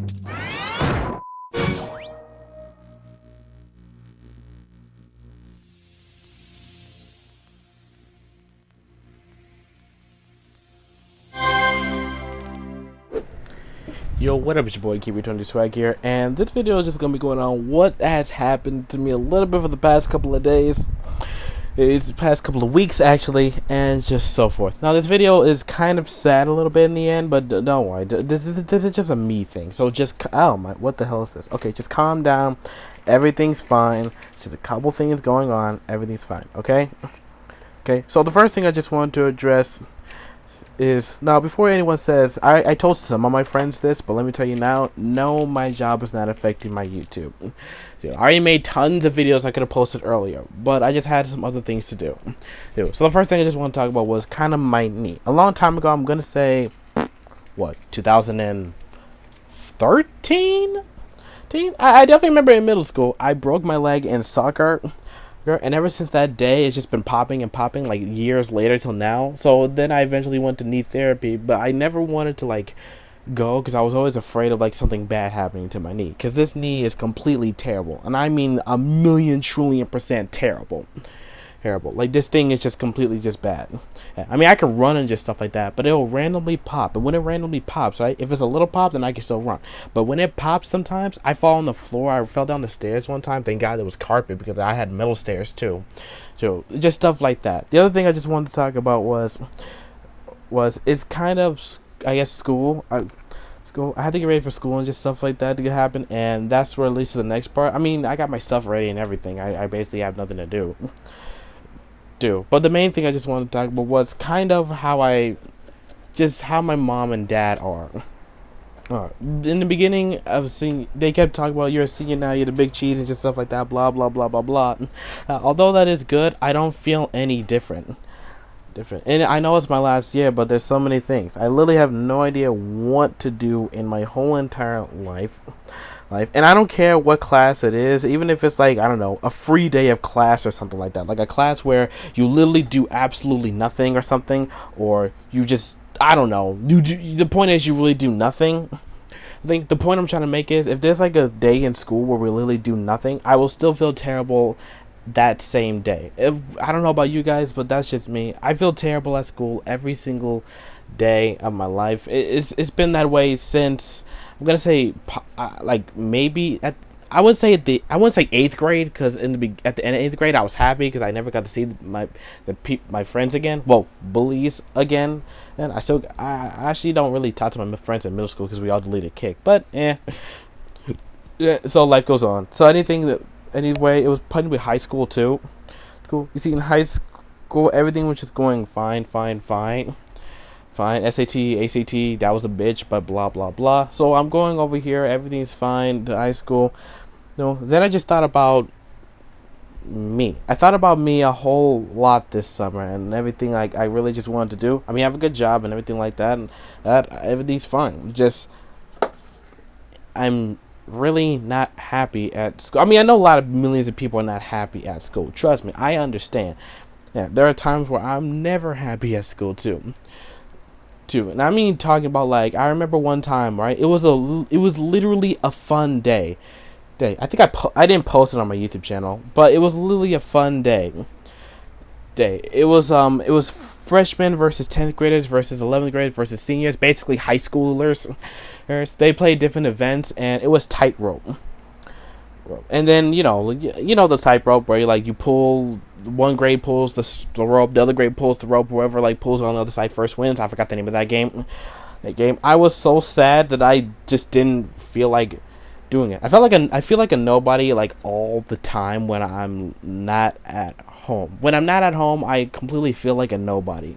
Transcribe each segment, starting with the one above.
Yo, what up, it's your boy Kb22swag here, and this video is just going to be going on what has happened to me a little bit for the past couple of days. It's the past couple of weeks, actually, and just so forth. Now, this video is kind of sad a little bit in the end, but don't worry, this is just a me thing, so just, oh my, what the hell is this? Okay, just calm down, everything's fine, just a couple things going on, everything's fine, okay? Okay, so the first thing I just wanted to address is, now before anyone says, I told some of my friends this, but let me tell you now, no, my job is not affecting my YouTube. I already made tons of videos I could have posted earlier, but I just had some other things to do. So the first thing I just want to talk about was kind of my knee. A long time ago, I'm gonna say, what, 2013? I definitely remember in middle school, I broke my leg in soccer. And ever since that day, it's just been popping and popping, like years later till now. So then I eventually went to knee therapy, but I never wanted to like go because I was always afraid of like something bad happening to my knee. Because this knee is completely terrible, and I mean a million trillion % terrible. Terrible. Like, this thing is just completely just bad. I mean, I can run and just stuff like that, but it'll randomly pop. And when it randomly pops, right, if it's a little pop, then I can still run. But when it pops sometimes, I fall on the floor. I fell down the stairs one time. Thank God there was carpet because I had metal stairs too. So just stuff like that. The other thing I just wanted to talk about was it's kind of, I guess, school. I had to get ready for school and just stuff like that to happen, and that's where at least the next part. I mean, I got my stuff ready and everything. I basically have nothing to do. But the main thing I just wanted to talk about was kind of how my mom and dad are. In the beginning of seeing, they kept talking about, you're a senior now, you're the big cheese and just stuff like that, blah blah blah blah blah. Although that is good, I don't feel any different. And I know it's my last year, but there's so many things. I literally have no idea what to do in my whole entire life. And I don't care what class it is, even if it's like, I don't know, a free day of class or something like that. Like a class where you literally do absolutely nothing or something, or you just, I don't know. The point is you really do nothing. I think the point I'm trying to make is, if there's like a day in school where we literally do nothing, I will still feel terrible that same day. I don't know about you guys, but that's just me. I feel terrible at school every single day of my life. It's been that way since, I'm gonna say, like maybe I wouldn't say 8th grade, because at the end of 8th grade I was happy because I never got to see my friends again. Well, bullies again, and I actually don't really talk to my friends in middle school because we all deleted Kick. But yeah, so life goes on. So anyway, it was probably high school too. Cool. You see, in high school everything was just going fine. SAT, ACT, that was a bitch, but blah blah blah. So I'm going over here, everything's fine to high school. Then I just thought about me. I thought about me a whole lot this summer and everything I really just wanted to do. I mean, I have a good job and everything like that, and everything's fine. Just, I'm really not happy at school. I mean, I know a lot of millions of people are not happy at school. Trust me, I understand. Yeah, there are times where I'm never happy at school too. And I mean, talking about, like, I remember one time, right? It was literally a fun day. I think I didn't post it on my YouTube channel, but it was literally a fun day. It was freshmen versus 10th graders versus 11th graders versus seniors, basically high schoolers. They played different events, and it was tightrope. And then you know the tightrope where you pull, one grade pulls the rope, the other grade pulls the rope, whoever pulls on the other side first wins. I forgot the name of that game. I was so sad that I just didn't feel like doing it. I feel like a nobody all the time when I'm not at home. When I'm not at home, I completely feel like a nobody.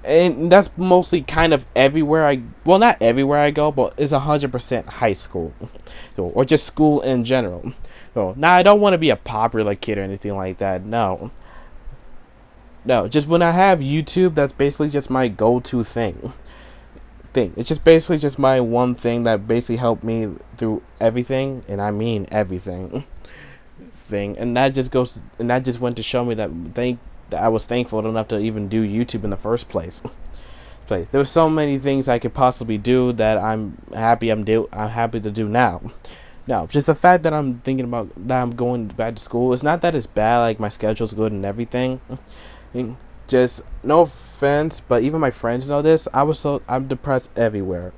And that's mostly kind of everywhere not everywhere I go, but it's 100% high school, or just school in general. So now I don't want to be a popular kid or anything like that. No, just when I have YouTube, that's basically just my go-to thing. It's just basically just my one thing that basically helped me through everything, and I mean everything. And that just went to show me that I was thankful enough to even do YouTube in the first place. place. There were so many things I could possibly do that I'm happy to do now. No, just the fact that I'm thinking about that I'm going back to school. It's not that it's bad. Like my schedule's good and everything. I mean, just no offense, but even my friends know this. I'm depressed everywhere.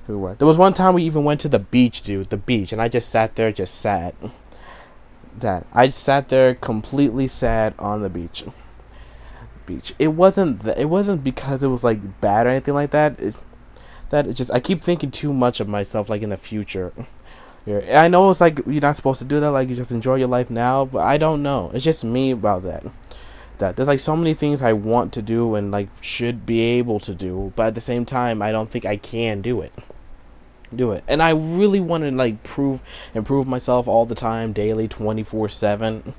Everywhere. There was one time we even went to the beach, dude. The beach, and I just sat there, just sad. That I sat there completely sad on the beach. It wasn't because it was like bad or anything like that. It just I keep thinking too much of myself, like in the future. Yeah, I know it's like you're not supposed to do that. Like you just enjoy your life now, but I don't know. It's just me about that. That there's like so many things I want to do and like should be able to do, but at the same time, I don't think I can do it. And I really want to like improve myself all the time, daily, 24/7.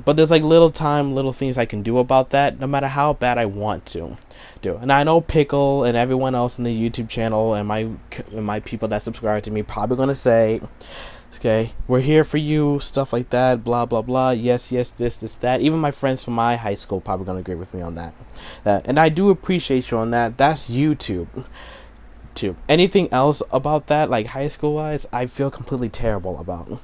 But there's like little things I can do about that, no matter how bad I want to do. And I know Pickle and everyone else in the YouTube channel and my people that subscribe to me probably gonna say, okay, we're here for you, stuff like that, blah blah blah, yes, this, that. Even my friends from my high school probably gonna agree with me on that. And I do appreciate you on that. That's YouTube. Too. Anything else about that, like high school wise, I feel completely terrible about.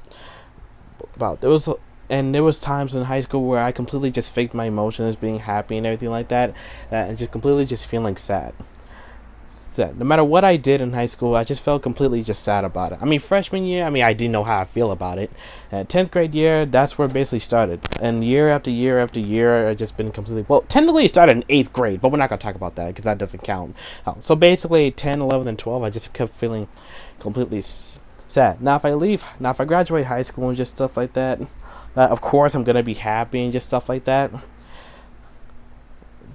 There was times in high school where I completely just faked my emotions, being happy and everything like that, and just completely just feeling sad. No matter what I did in high school, I just felt completely just sad about it. I mean, freshman year, I didn't know how I feel about it. 10th grade year, that's where it basically started. And year after year after year, I've just been completely... Well, technically it started in 8th grade, but we're not going to talk about that because that doesn't count. So basically, 10, 11, and 12, I just kept feeling completely sad. Now, if I graduate high school and just stuff like that, of course I'm going to be happy and just stuff like that.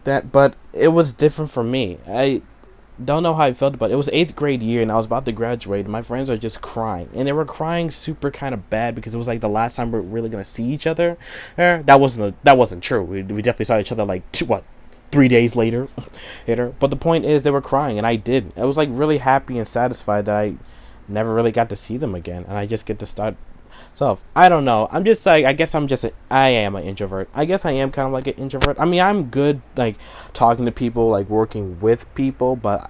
But it was different for me. I don't know how I felt about it. It was 8th grade year and I was about to graduate and my friends are just crying, and they were crying super kind of bad because it was like the last time we're really gonna see each other. That wasn't true. We definitely saw each other like 3 days later. But the point is, they were crying and I didn't. I was like really happy and satisfied that I never really got to see them again, and I just get to start. So I don't know. I'm just like, I am an introvert. I guess I am kind of like an introvert. I'm good like talking to people, like working with people, but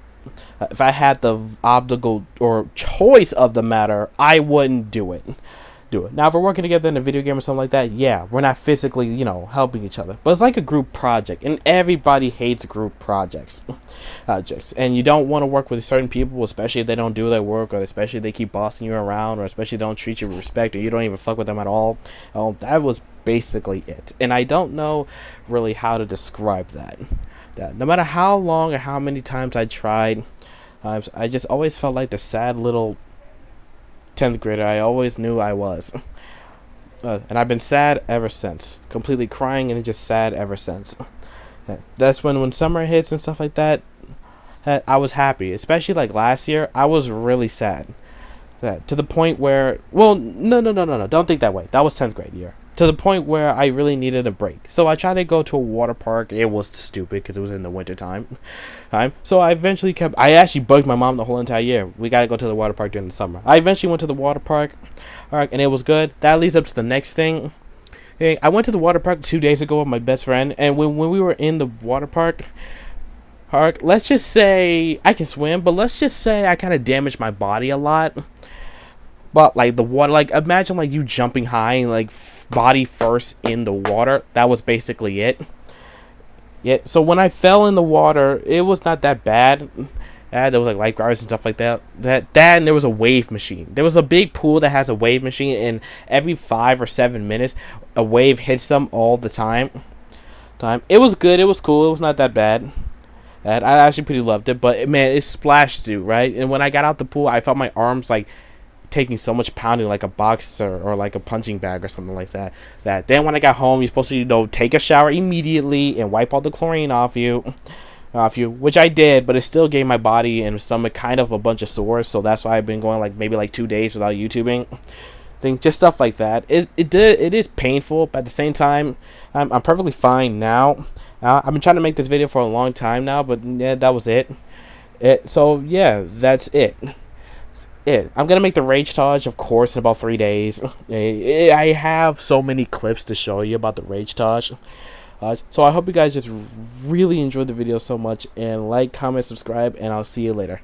if I had the obstacle or choice of the matter, I wouldn't do it. Now, if we're working together in a video game or something like that, yeah, we're not physically, helping each other. But it's like a group project, and everybody hates group projects. And you don't want to work with certain people, especially if they don't do their work, or especially if they keep bossing you around, or especially don't treat you with respect, or you don't even fuck with them at all. That was basically it. And I don't know really how to describe that. No matter how long or how many times I tried, I just always felt like the sad little 10th grader I always knew I was. And I've been sad ever since. Completely crying and just sad ever since. That's when summer hits and stuff like that, I was happy. Especially like last year, I was really sad. To the point where, well, no, don't think that way. That was 10th grade year. To the point where I really needed a break. So I tried to go to a water park. It was stupid because it was in the winter time. So I actually bugged my mom the whole entire year. We got to go to the water park during the summer. I eventually went to the water park. Alright, and it was good. That leads up to the next thing. Hey, I went to the water park 2 days ago with my best friend. And when we were in the water park, let's just say I can swim. But let's just say I kind of damaged my body a lot. But like the water, like imagine like you jumping high and like body first in the water. That was basically it. Yeah. So when I fell in the water, it was not that bad. There was like lifeguards and stuff like that. And there was a wave machine. There was a big pool that has a wave machine, and every 5 or 7 minutes, a wave hits them all the time. It was good. It was cool. It was not that bad. I actually pretty loved it. But man, it splashed you, right? And when I got out the pool, I felt my arms like taking so much pounding, like a boxer or like a punching bag or something like that. Then when I got home, you're supposed to take a shower immediately and wipe all the chlorine off you, which I did, but it still gave my body and stomach kind of a bunch of sores. So that's why I've been going like maybe like 2 days without YouTubing. Just stuff like that. It is painful, but at the same time, I'm perfectly fine now. I've been trying to make this video for a long time now, but yeah, that was it. So yeah, that's it. I'm gonna make the Rage Taj, of course, in about 3 days. I have so many clips to show you about the Rage Taj. So I hope you guys just really enjoyed the video so much, and like, comment, subscribe, and I'll see you later.